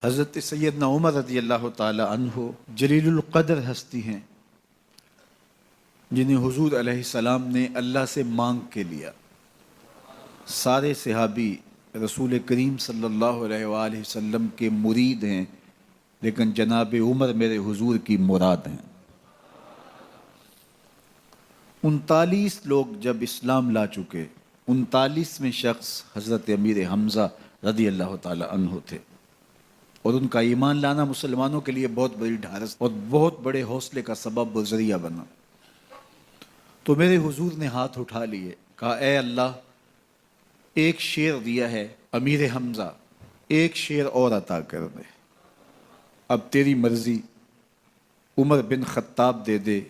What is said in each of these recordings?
حضرت سیدنا عمر رضی اللہ تعالی عنہ جلیل القدر ہستی ہیں جنہیں حضور علیہ السلام نے اللہ سے مانگ کے لیا۔ سارے صحابی رسول کریم صلی اللہ علیہ وآلہ وسلم کے مرید ہیں، لیکن جناب عمر میرے حضور کی مراد ہیں۔ 39 لوگ جب اسلام لا چکے، 39ویں شخص حضرت امیر حمزہ رضی اللہ تعالی عنہ تھے، اور ان کا ایمان لانا مسلمانوں کے لیے بہت بڑی ڈھارس اور بہت بڑے حوصلے کا سبب و ذریعہ بنا۔ تو میرے حضور نے ہاتھ اٹھا لیے، کہا اے اللہ، ایک شیر دیا ہے امیر حمزہ، ایک شیر اور عطا کر دے، اب تیری مرضی، عمر بن خطاب دے دے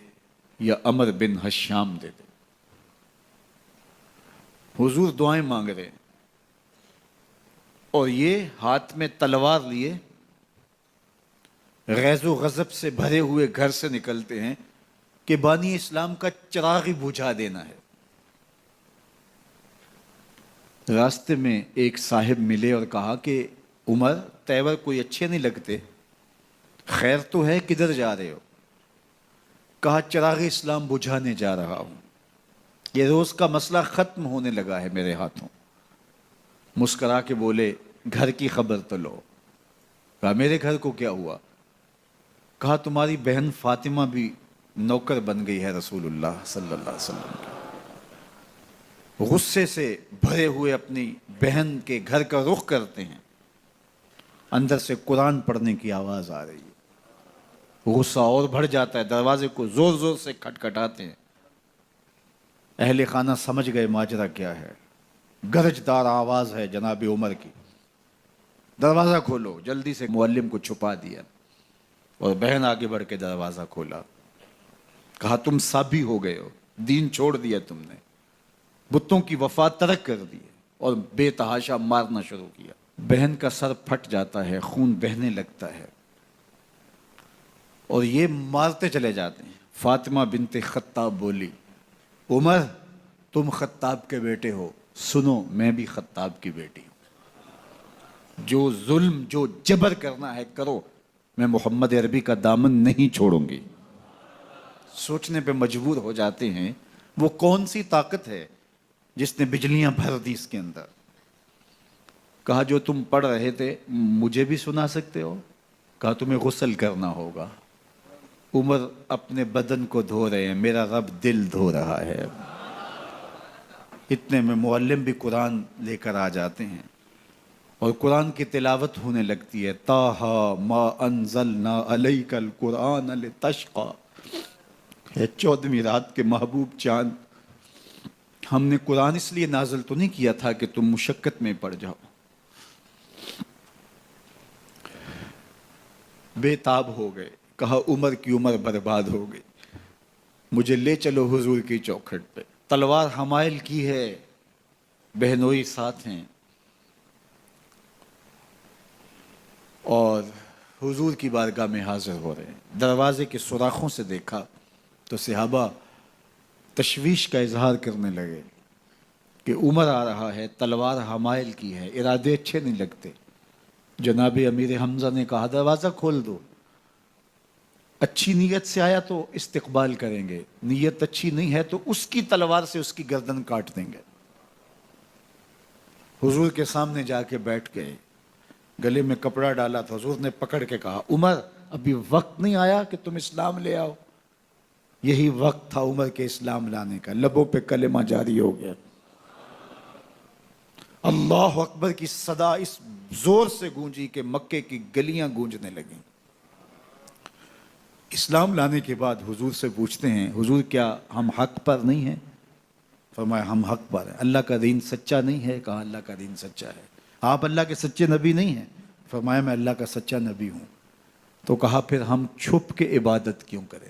یا عمر بن حشام دے دے۔ حضور دعائیں مانگ رہے ہیں اور یہ ہاتھ میں تلوار لیے غیظ و غضب سے بھرے ہوئے گھر سے نکلتے ہیں کہ بانی اسلام کا چراغ ہی بجھا دینا ہے۔ راستے میں ایک صاحب ملے اور کہا کہ عمر، تیور کوئی اچھے نہیں لگتے، خیر تو ہے، کدھر جا رہے ہو؟ کہا چراغ اسلام بجھانے جا رہا ہوں، یہ روز کا مسئلہ ختم ہونے لگا ہے میرے ہاتھوں۔ مسکرا کے بولے گھر کی خبر تو لو۔ کہا میرے گھر کو کیا ہوا؟ کہا تمہاری بہن فاطمہ بھی نوکر بن گئی ہے رسول اللہ صلی اللہ علیہ وسلم کی۔ غصے سے بھرے ہوئے اپنی بہن کے گھر کا رخ کرتے ہیں، اندر سے قرآن پڑھنے کی آواز آ رہی ہے، غصہ اور بڑھ جاتا ہے، دروازے کو زور زور سے کھٹکھٹاتے ہیں۔ اہل خانہ سمجھ گئے ماجرا کیا ہے، گرجدار آواز ہے جناب عمر کی، دروازہ کھولو۔ جلدی سے معلم کو چھپا دیا اور بہن آگے بڑھ کے دروازہ کھولا۔ کہا تم سابی ہو گئے ہو، دین چھوڑ دیا تم نے، بتوں کی وفا ترک کر دی اور بے تحاشا مارنا شروع کیا۔ بہن کا سر پھٹ جاتا ہے، خون بہنے لگتا ہے اور یہ مارتے چلے جاتے ہیں۔ فاطمہ بنت خطاب بولی عمر تم خطاب کے بیٹے ہو، سنو میں بھی خطاب کی بیٹی ہوں، جو ظلم جو جبر کرنا ہے کرو، میں محمد عربی کا دامن نہیں چھوڑوں گی۔ سوچنے پہ مجبور ہو جاتے ہیں وہ کون سی طاقت ہے جس نے بجلیاں بھر دی اس کے اندر۔ کہا جو تم پڑھ رہے تھے مجھے بھی سنا سکتے ہو؟ کہا تمہیں غسل کرنا ہوگا۔ عمر اپنے بدن کو دھو رہے ہیں، میرا رب دل دھو رہا ہے۔ اتنے میں معلم بھی قرآن لے کر آ جاتے ہیں اور قرآن کی تلاوت ہونے لگتی ہے۔ طٰہٰ ما انزلنا علیک القرآن لتشقیٰ، 14ویں رات کے محبوب چاند، ہم نے قرآن اس لیے نازل تو نہیں کیا تھا کہ تم مشقت میں پڑ جاؤ۔ بے تاب ہو گئے، کہا عمر کی عمر برباد ہو گئی، مجھے لے چلو حضور کی چوکھٹ پہ۔ تلوار حمائل کی ہے، بہنوئی ساتھ ہیں، اور حضور کی بارگاہ میں حاضر ہو رہے ہیں۔ دروازے کے سوراخوں سے دیکھا تو صحابہ تشویش کا اظہار کرنے لگے کہ عمر آ رہا ہے، تلوار حمائل کی ہے، ارادے اچھے نہیں لگتے۔ جناب امیر حمزہ نے کہا دروازہ کھول دو، اچھی نیت سے آیا تو استقبال کریں گے، نیت اچھی نہیں ہے تو اس کی تلوار سے اس کی گردن کاٹ دیں گے۔ حضور کے سامنے جا کے بیٹھ گئے، گلے میں کپڑا ڈالا تو حضور نے پکڑ کے کہا عمر ابھی وقت نہیں آیا کہ تم اسلام لے آؤ؟ یہی وقت تھا عمر کے اسلام لانے کا۔ لبوں پہ کلمہ جاری ہو گیا، اللہ اکبر کی صدا اس زور سے گونجی کہ مکے کی گلیاں گونجنے لگیں۔ اسلام لانے کے بعد حضور سے پوچھتے ہیں حضور کیا ہم حق پر نہیں ہیں؟ فرمایا ہم حق پر ہیں۔ اللہ کا دین سچا نہیں ہے؟ کہا اللہ کا دین سچا ہے۔ آپ اللہ کے سچے نبی نہیں ہیں؟ فرمایا میں اللہ کا سچا نبی ہوں۔ تو کہا پھر ہم چھپ کے عبادت کیوں کریں؟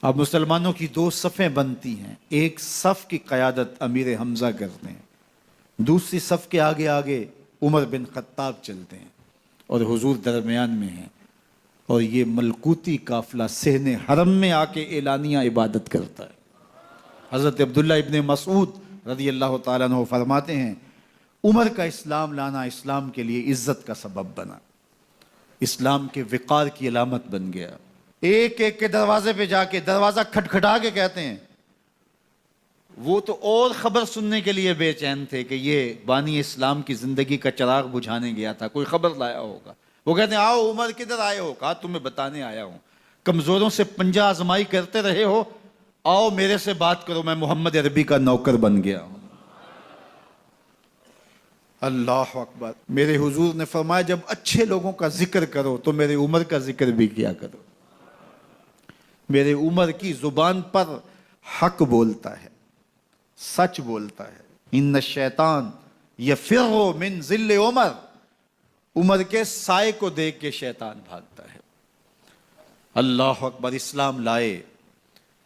اب مسلمانوں کی 2 صفیں بنتی ہیں، ایک صف کی قیادت امیر حمزہ کرتے ہیں، دوسری صف کے آگے آگے عمر بن خطاب چلتے ہیں اور حضور درمیان میں ہیں، اور یہ ملکوتی قافلہ صحن حرم میں آ کے اعلانیہ عبادت کرتا ہے۔ حضرت عبداللہ ابن مسعود رضی اللہ تعالیٰ عنہ فرماتے ہیں عمر کا اسلام لانا اسلام کے لیے عزت کا سبب بنا، اسلام کے وقار کی علامت بن گیا۔ ایک ایک کے دروازے پہ جا کے دروازہ کھٹکھٹا کے کہتے ہیں، وہ تو اور خبر سننے کے لیے بے چین تھے کہ یہ بانی اسلام کی زندگی کا چراغ بجھانے گیا تھا، کوئی خبر لایا ہوگا۔ وہ کہتے ہیں آؤ عمر کدھر آئے ہو؟ کہا تمہیں بتانے آیا ہوں، کمزوروں سے پنجہ آزمائی کرتے رہے ہو، آؤ میرے سے بات کرو، میں محمد عربی کا نوکر بن گیا ہوں۔ اللہ اکبر۔ میرے حضور نے فرمایا جب اچھے لوگوں کا ذکر کرو تو میرے عمر کا ذکر بھی کیا کرو۔ میرے عمر کی زبان پر حق بولتا ہے، سچ بولتا ہے۔ ان الشیطان یفر من ظل عمر، عمر کے سائے کو دیکھ کے شیطان بھاگتا ہے۔ اللہ اکبر۔ اسلام لائے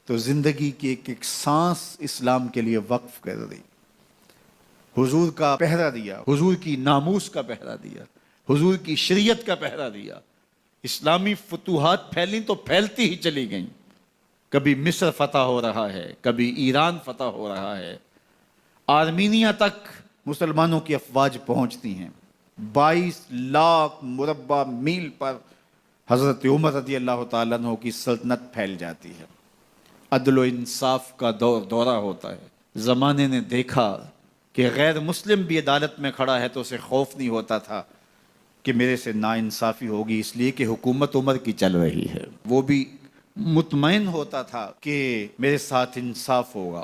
تو زندگی کی ایک ایک سانس اسلام کے لیے وقف کر دی، حضور کا پہرا دیا، حضور کی ناموس کا پہرا دیا، حضور کی شریعت کا پہرا دیا۔ اسلامی فتوحات پھیلیں تو پھیلتی ہی چلی گئیں، کبھی مصر فتح ہو رہا ہے، کبھی ایران فتح ہو رہا ہے، آرمینیا تک مسلمانوں کی افواج پہنچتی ہیں۔ 22 لاکھ مربع میل پر حضرت عمر رضی اللہ تعالیٰ عنہ کی سلطنت پھیل جاتی ہے۔ عدل و انصاف کا دورہ ہوتا ہے۔ زمانے نے دیکھا کہ غیر مسلم بھی عدالت میں کھڑا ہے تو اسے خوف نہیں ہوتا تھا کہ میرے سے ناانصافی ہوگی، اس لیے کہ حکومت عمر کی چل رہی ہے۔ وہ بھی مطمئن ہوتا تھا کہ میرے ساتھ انصاف ہوگا۔